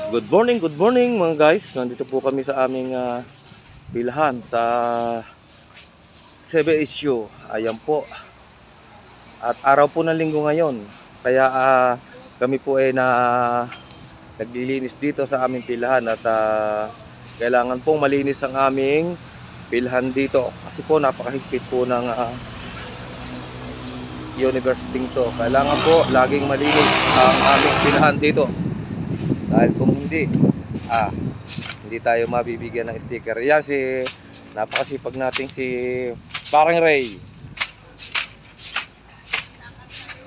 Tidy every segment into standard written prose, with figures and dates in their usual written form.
Good morning mga guys. Nandito po kami sa aming pilahan sa Sebe Issue. Ayan po. At araw po ng linggo ngayon. Kaya kami po ay naglilinis dito sa aming pilahan at kailangan pong malinis ang aming pilahan dito. Kasi po napakahigpit po ng university to. Kailangan po laging malinis ang aming pilahan dito. Dahil kung hindi tayo mabibigyan ng sticker. Yan si napakasipag nating si Paring Ray.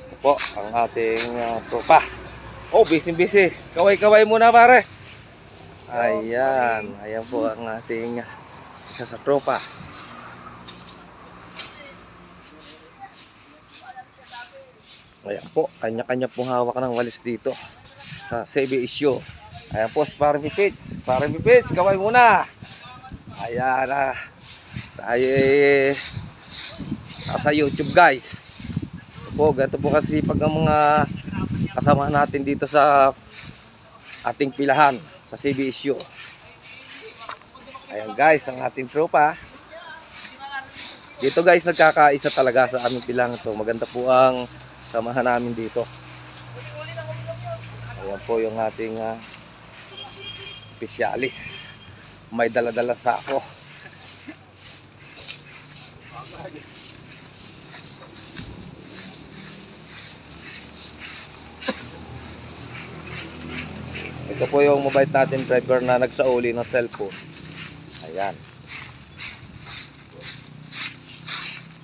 Ito po ang ating tropa. Oh, busy. Kaway muna pare. Ayan po ang ating isa sa tropa. Ayan po, kanya-kanya pong hawak ng walis dito sa Sebe Issue. Ayan po si Paring Pipits, kaway muna. Ayan tayo sa YouTube guys. Ito po, ganito po kasi pag ang mga kasama natin dito sa ating pilahan sa Sebe Issue. Ayan guys, ang ating tropa. Dito guys, nagkakaisa talaga sa aming pilahan ito. Maganda po ang samahan namin dito. Ayan po yung ating specialist. May dala-dala sako. Ito po yung mobile natin driver na nagsauli ng cellphone. Ayan.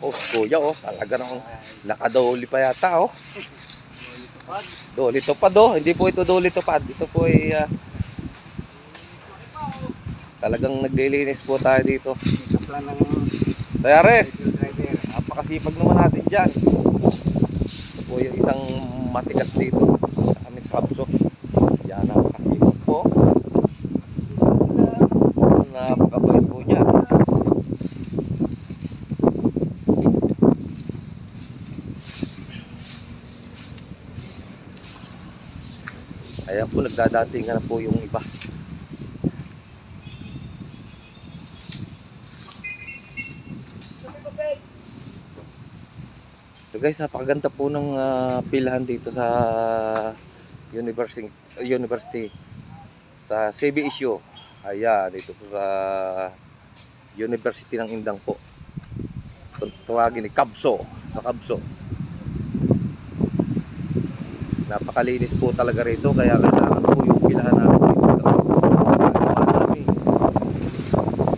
Oh, kuya talaga nang nakadoli pa yata Doli tupad hindi po ito doli tupad. Ito po ay talagang naglilinis po tayo dito. Kaya res, napakasipag naman natin dyan. Ito po yung isang matigas dito sa aming skabso. Yan, napakasipag po. Napakabait po niya. Ayan po, nagdadatingan na po yung iba. So guys, napakaganda po ng pilahan dito sa university sa Sebe Issue. Ayan, dito po sa University ng Indang po. Tawagin ni Kabso, sa Kabso. Napakalinis po talaga rito, kaya kailangan po yung pilahan namin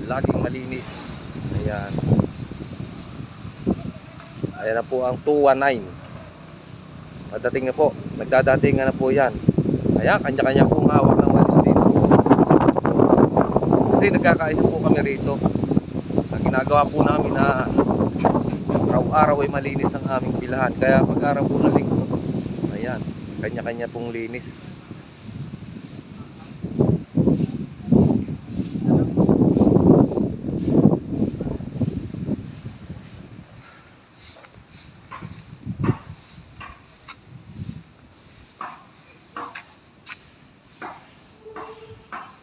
laging malinis. Ayan na po ang 219. Nagdadating na po yan. Kaya kanya-kanya pong hawak ng walis dito. Kasi nagkakaisa po kami rito. Ang ginagawa po namin na araw-araw ay malinis ang aming pilahan. Kaya pag-araw po na linggo, ayan, kanya-kanya pong linis.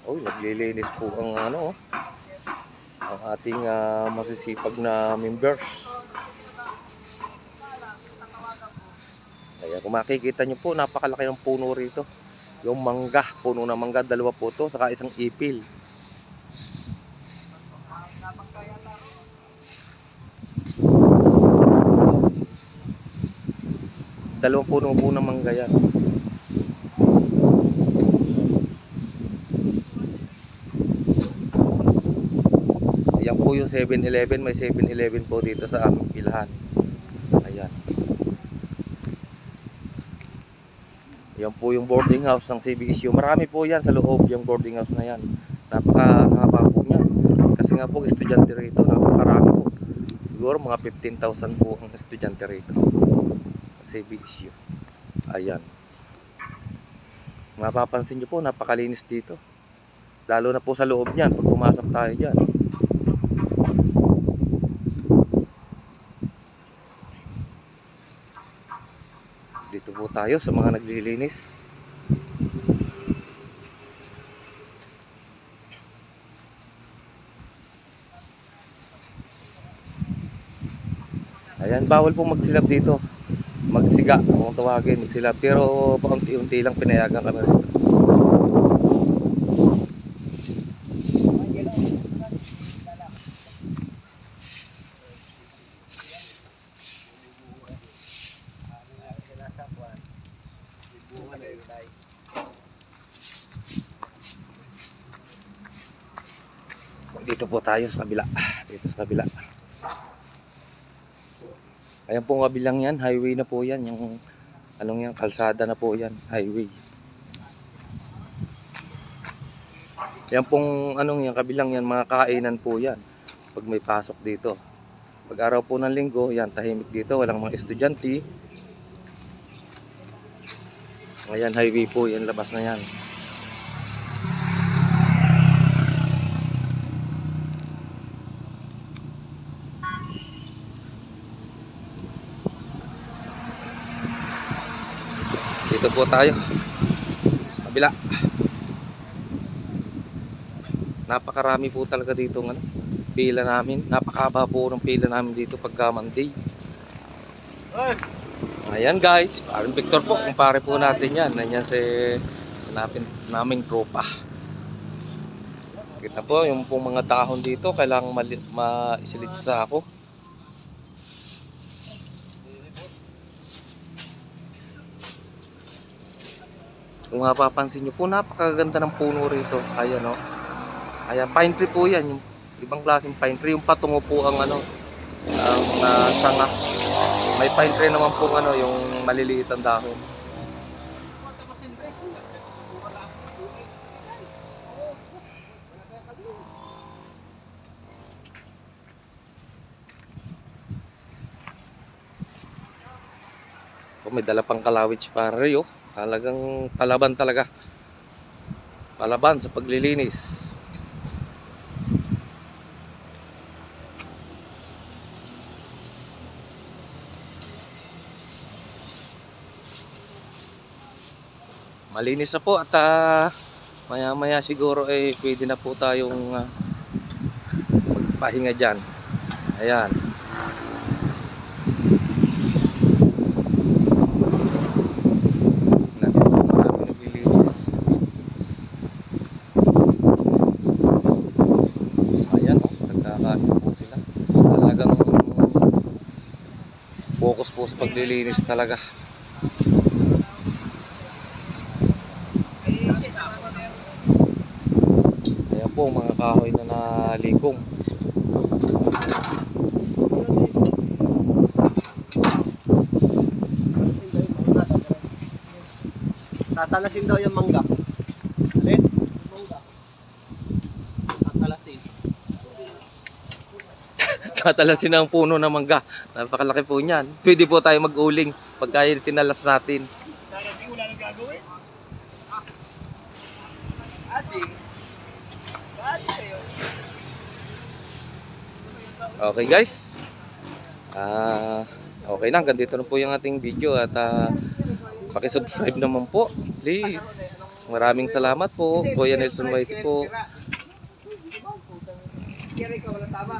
Oh, naglilinis po ang ang ating masisipag na members. Kaya kung makikita nyo po, napakalaki ng puno rito. Yung mangga, puno na mangga, dalawa po to, saka isang ipil. Dalawang puno po ng mangga yan. Yan po yung 7-Eleven, may 7-Eleven po dito sa aming pilahan. Ayan. Yan po yung boarding house ng Sebe Issue. Marami po yan sa loob, yung boarding house na yan. Napakahaba po niya. Kasi nga po estudyante rito, napakarami po. Siguro mga 15,000 po ang estudyante rito sa Sebe Issue. Ayan. Mapapansin nyo po, napakalinis dito. Lalo na po sa loob niyan, pag pumasok tayo dyan. Dito po tayo sa mga naglilinis. Ayan, bawal po magsilab dito. Magsiga, kung tawagin, magsilab. Pero paunti-unti lang pinayagan kami rito. Dito po tayo sa kabila. Dito sa kabila. Ayan po ang kabilang yan. Highway na po yan. Yung anong yan, kalsada na po yan. Highway. Yan pong anong yan, kabilang yan. Mga kainan po yan. Pag may pasok dito. Pag araw po ng linggo, yan, tahimik dito. Walang mga estudyante. Ayan, highway po. Yan, labas na yan. Dito po tayo sa kabila. Napakarami po talaga dito ng pila namin. Napakahaba po ng pila namin dito pagka Monday. Ayan guys, parang Victor po, kumpare po natin yan. Nandiyan si naming tropa. Kita po yung pong mga dahon dito kailangan maisilid sa ako. Kung mapapansin nyo po, napakaganda ng puno rito. Ayan o. Ayan, pine tree po yan. Yung ibang klaseng pine tree. Yung patungo po ang ano, ang sanga. May pine tree naman po ano, yung maliliit ang dahon. Oh, may dala pang kalawits para rin oh. Talagang palaban talaga. Palaban sa paglilinis. Malinis na po at maya-maya siguro pwede na po tayong magpahinga dyan. Ayan. Focus po sa paglilinis talaga. Ayan po mga kahoy na nalikom. Tatalasin daw yung mangga. Alin? Mangga. Tatalasin. Tatalasin ang puno ng mangga. Napakalaki po niyan. Pwede po tayo mag-uling pagka tinalas natin. Tatalasin, wala nang gagawin. Ate. Ate kayo. Okay guys. Okay na. Hanggang dito na po yung ating video. At pakisubscribe naman po. Please. Maraming salamat po. Kuya Nelson Whitey po. Kaya ikaw wala tama.